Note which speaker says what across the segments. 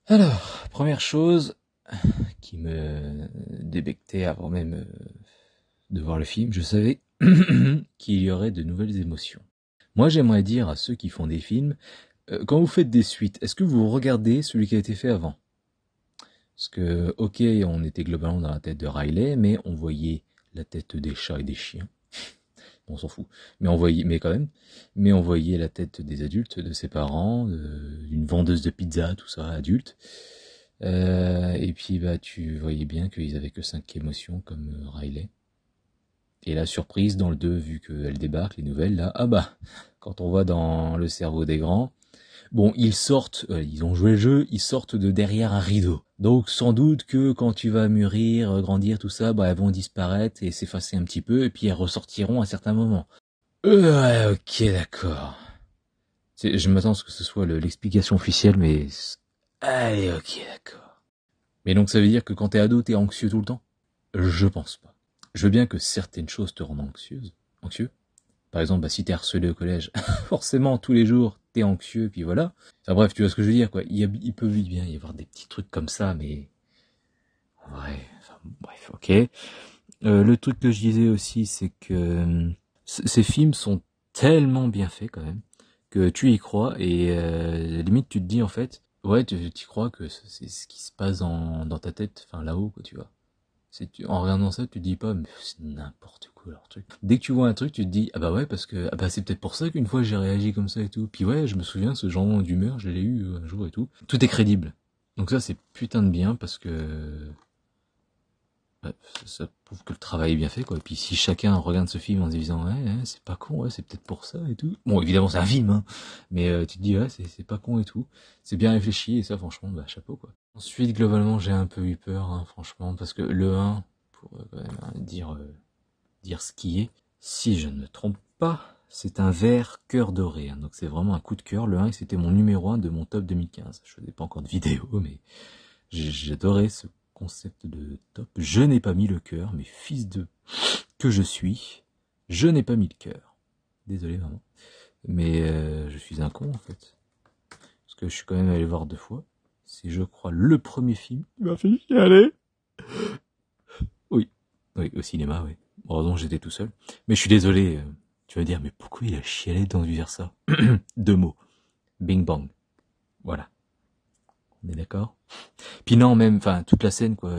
Speaker 1: Alors, première chose qui me débectait avant même de voir le film, je savais qu'il y aurait de nouvelles émotions. Moi, j'aimerais dire à ceux qui font des films, quand vous faites des suites, est-ce que vous regardez celui qui a été fait avant? Parce que, ok, on était globalement dans la tête de Riley, mais on voyait la tête des chats et des chiens. Bon, on s'en fout. Mais quand même. Mais on voyait la tête des adultes, de ses parents, d'une vendeuse de pizza, tout ça, adulte. Et puis, bah, tu voyais bien qu'ils avaient que 5 émotions, comme Riley. Et la surprise dans le 2, vu qu'elle débarque, les nouvelles, là, ah bah, quand on voit dans le cerveau des grands, bon, ils sortent, ils ont joué le jeu, ils sortent de derrière un rideau. Donc sans doute que quand tu vas mûrir, grandir, tout ça, bah elles vont disparaître et s'effacer un petit peu, et puis elles ressortiront à certains moments. Ouais, ok, d'accord. Je m'attends à ce que ce soit l'explication officielle, mais... Allez, ok, d'accord. Mais donc ça veut dire que quand t'es ado, t'es anxieux tout le temps? Je pense pas. Je veux bien que certaines choses te rendent anxieux. Par exemple, bah, si t'es harcelé au collège, forcément, tous les jours, t'es anxieux, puis voilà. Enfin bref, tu vois ce que je veux dire, quoi. Il peut bien y avoir des petits trucs comme ça, mais... En vrai, enfin, bref, ok. Le truc que je disais aussi, c'est que ces films sont tellement bien faits, quand même, que tu y crois, et limite, tu te dis, en fait, ouais, tu y crois que c'est ce qui se passe dans ta tête, enfin là-haut, quoi, tu vois. En regardant ça, tu te dis pas, mais c'est n'importe quoi leur truc. Dès que tu vois un truc, tu te dis, ah bah ouais, parce que ah bah c'est peut-être pour ça qu'une fois j'ai réagi comme ça et tout. Puis ouais, je me souviens, ce genre d'humeur, je l'ai eu un jour et tout. Tout est crédible. Donc ça, c'est putain de bien parce que ouais, ça prouve que le travail est bien fait, quoi. Et puis si chacun regarde ce film en se disant, ouais, c'est pas con, ouais, c'est peut-être pour ça et tout. Bon, évidemment, c'est un film, hein, mais tu te dis, ouais, c'est pas con et tout. C'est bien réfléchi et ça, franchement, bah chapeau, quoi. Ensuite, globalement, j'ai un peu eu peur, hein, franchement, parce que le 1, pour quand même dire ce qui est, si je ne me trompe pas, c'est un vert cœur doré, hein, donc c'est vraiment un coup de cœur. Le 1, c'était mon numéro 1 de mon top 2015. Je faisais pas encore de vidéo, mais j'adorais ce concept de top. Je n'ai pas mis le cœur, mais fils de que je suis, je n'ai pas mis le cœur. Désolé maman, mais je suis un con en fait, parce que je suis quand même allé voir 2 fois. C'est, je crois, le premier film qui m'a fait chialer. Oui, oui, au cinéma, oui. Heureusement, j'étais tout seul. Mais je suis désolé, tu vas dire, mais pourquoi il a chialé dans dire ça? 2 mots. Bing bang. Voilà. On est d'accord? Puis non, même, enfin, toute la scène, quoi,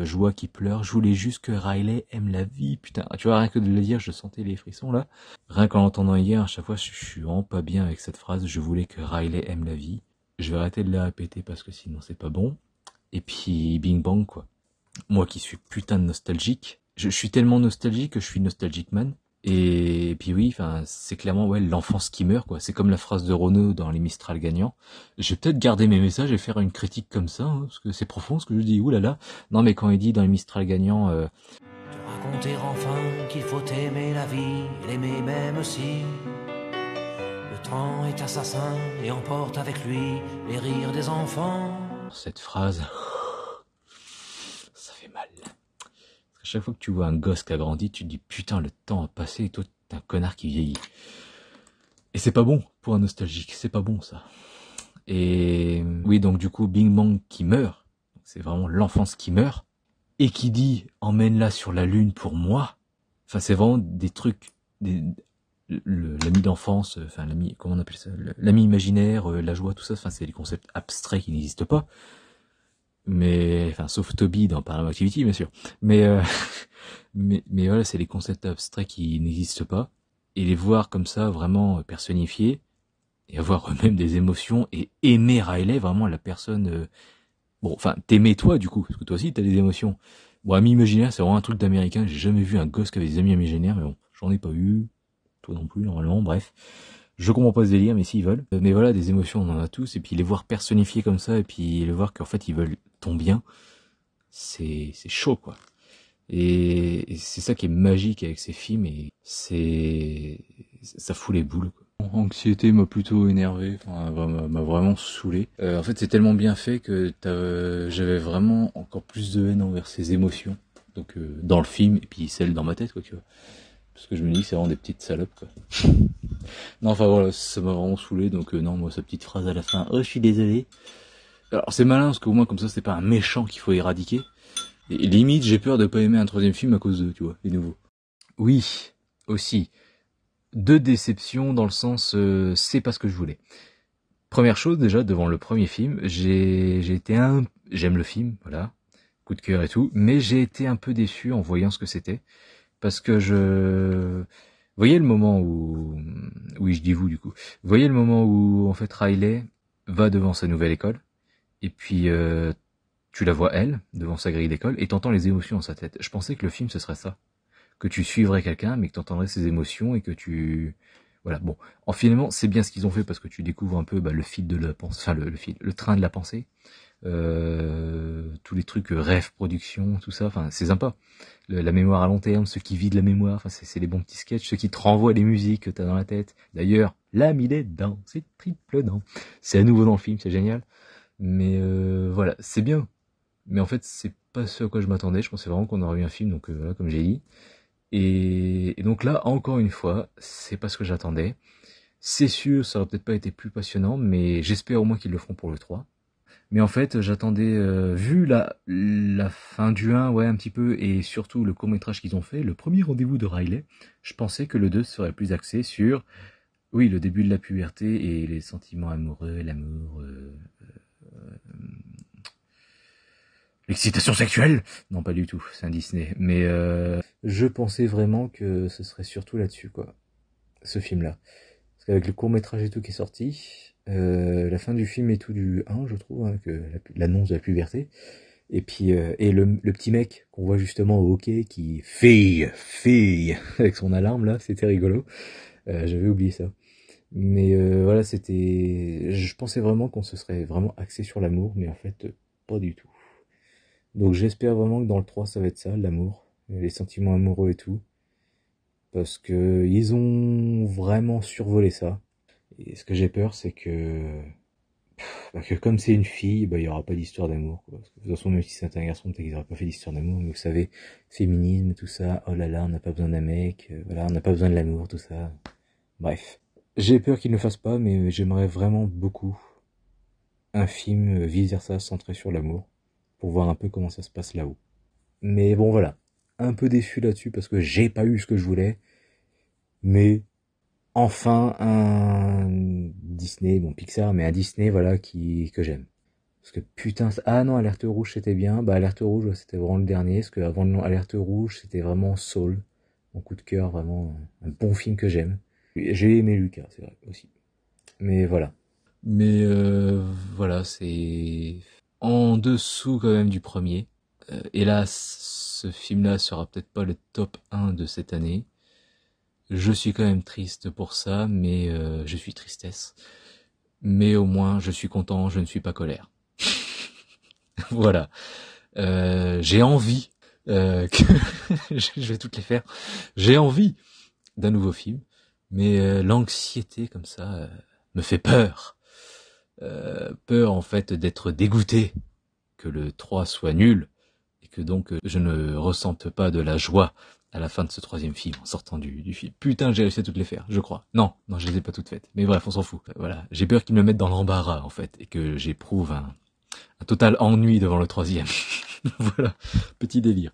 Speaker 1: je vois qu'il pleure, je voulais juste que Riley aime la vie, putain. Tu vois, rien que de le dire, je sentais les frissons, là. Rien qu'en l'entendant hier, à chaque fois, je suis vraiment pas bien avec cette phrase, je voulais que Riley aime la vie. Je vais arrêter de la répéter parce que sinon c'est pas bon. Et puis, bing bang, quoi. Moi qui suis putain de nostalgique, je suis tellement nostalgique que je suis nostalgique man. Et puis oui, enfin, c'est clairement ouais l'enfance qui meurt quoi. C'est comme la phrase de Renaud dans les Mistral gagnants. Je vais peut-être garder mes messages et faire une critique comme ça, hein, parce que c'est profond ce que je dis. Ouh là là. Non mais quand il dit dans les Mistral gagnants,
Speaker 2: te raconter enfin qu'il faut aimer la vie, l'aimer même si le temps est assassin et emporte avec lui les rires des enfants.
Speaker 1: Cette phrase, ça fait mal. À chaque fois que tu vois un gosse qui a grandi, tu te dis putain le temps a passé et toi t'es un connard qui vieillit. Et c'est pas bon pour un nostalgique, c'est pas bon ça. Et oui, donc du coup, Bing Bang qui meurt, c'est vraiment l'enfance qui meurt, et qui dit emmène-la sur la lune pour moi. Enfin, c'est vraiment des trucs, l'ami d'enfance, enfin l'ami, comment on appelle ça, l'ami imaginaire, la joie, tout ça. Enfin, c'est des concepts abstraits qui n'existent pas. Mais enfin, sauf Toby dans Paranormal Activity, bien sûr. Mais mais voilà, c'est des concepts abstraits qui n'existent pas. Et les voir comme ça, vraiment personnifiés, et avoir eux-mêmes des émotions et aimer Riley, vraiment la personne... Bon, enfin, t'aimer toi, du coup, parce que toi aussi, t'as des émotions. Bon, amis imaginaires, c'est vraiment un truc d'américain. J'ai jamais vu un gosse qui avait des amis imaginaires, mais bon, j'en ai pas eu. Toi non plus, normalement, bref. Je comprends pas ce délire, mais s'ils veulent. Mais voilà, des émotions, on en a tous, et puis les voir personnifiés comme ça, et puis les voir qu'en fait, ils veulent ton bien, c'est chaud, quoi. Et c'est ça qui est magique avec ces films, et ça fout les boules, quoi. Anxiété m'a plutôt énervé, enfin, m'a vraiment saoulé. En fait, c'est tellement bien fait que j'avais vraiment encore plus de haine envers ces émotions. Donc, dans le film, et puis celles dans ma tête, quoi, tu vois. Parce que je me dis que c'est vraiment des petites salopes, quoi. Non, enfin voilà, ça m'a vraiment saoulé, donc non, moi, sa petite phrase à la fin, oh, je suis désolé. Alors c'est malin parce qu'au moins comme ça c'est pas un méchant qu'il faut éradiquer. Et limite j'ai peur de pas aimer un troisième film à cause de, tu vois, les nouveaux. Oui, aussi. Deux déceptions dans le sens c'est pas ce que je voulais. Première chose déjà devant le premier film, j'ai été j'aime le film, voilà, coup de cœur et tout, mais j'ai été un peu déçu en voyant ce que c'était parce que vous voyez le moment où oui, je dis vous du coup. Vous voyez le moment où en fait Riley va devant sa nouvelle école et puis tu la vois elle devant sa grille d'école et t'entends les émotions dans sa tête. Je pensais que le film ce serait ça, que tu suivrais quelqu'un mais que t'entendrais ses émotions et que tu voilà, bon, en finalement c'est bien ce qu'ils ont fait parce que tu découvres un peu le fil de la pensée, enfin le train de la pensée, tous les trucs rêve, production, tout ça, enfin c'est sympa. La mémoire à long terme, ceux qui vident la mémoire, enfin c'est les bons petits sketchs, ceux qui te renvoient les musiques que t'as dans la tête. D'ailleurs, l'âme il est dedans, c'est triple dedans. C'est à nouveau dans le film, c'est génial. Mais voilà, c'est bien. Mais en fait, c'est pas ce à quoi je m'attendais. Je pensais vraiment qu'on aurait eu un film, donc voilà, comme j'ai dit. Et donc là, encore une fois, c'est pas ce que j'attendais. C'est sûr, ça aurait peut-être pas été plus passionnant, mais j'espère au moins qu'ils le feront pour le 3. Mais en fait, j'attendais, vu la fin du 1, ouais, un petit peu, et surtout le court-métrage qu'ils ont fait, le premier rendez-vous de Riley, je pensais que le 2 serait plus axé sur, oui, le début de la puberté et les sentiments amoureux, l'amour, l'excitation sexuelle. Non, pas du tout, c'est un Disney. Mais je pensais vraiment que ce serait surtout là-dessus, quoi, ce film-là. Parce qu'avec le court-métrage et tout qui est sorti, la fin du film et tout du 1, je trouve, hein, que l'annonce de la puberté, et puis et le petit mec qu'on voit justement au hockey qui fille avec son alarme là, c'était rigolo. J'avais oublié ça. Mais voilà, je pensais vraiment qu'on se serait vraiment axé sur l'amour, mais en fait pas du tout. Donc j'espère vraiment que dans le 3 ça va être ça, l'amour, les sentiments amoureux et tout, parce que ils ont vraiment survolé ça. Et ce que j'ai peur, c'est que comme c'est une fille, il y aura pas d'histoire d'amour, quoi. Parce que de toute façon, même si c'est un garçon, peut-être qu'ils auraient pas fait d'histoire d'amour, mais vous savez, féminisme, tout ça, oh là là, on n'a pas besoin d'un mec, voilà, on n'a pas besoin de l'amour, tout ça. Bref. J'ai peur qu'ils ne le fassent pas, mais j'aimerais vraiment beaucoup un film vice-versa centré sur l'amour, pour voir un peu comment ça se passe là-haut. Mais bon, voilà. Un peu déçu là-dessus parce que j'ai pas eu ce que je voulais, mais enfin un Disney, bon Pixar, mais un Disney voilà que j'aime. Parce que putain, ah non, Alerte Rouge c'était bien, Alerte Rouge ouais, c'était vraiment le dernier, parce que avant Alerte Rouge c'était vraiment Soul, mon coup de cœur, vraiment un bon film que j'aime. J'ai aimé Lucas, c'est vrai aussi. Mais voilà. Mais voilà, c'est en dessous quand même du premier. Hélas, ce film-là sera peut-être pas le top 1 de cette année. Je suis quand même triste pour ça, mais je suis tristesse. Mais au moins, je suis content, je ne suis pas colère. Voilà. J'ai envie que je vais toutes les faire. J'ai envie d'un nouveau film, mais l'anxiété comme ça me fait peur. Peur en fait d'être dégoûté, que le 3 soit nul, et que donc je ne ressente pas de la joie à la fin de ce troisième film, en sortant du film. Putain, j'ai réussi à toutes les faire, je crois. Non, je les ai pas toutes faites. Mais bref, on s'en fout. Voilà, j'ai peur qu'ils me mettent dans l'embarras, en fait, et que j'éprouve un total ennui devant le troisième. Voilà, petit délire.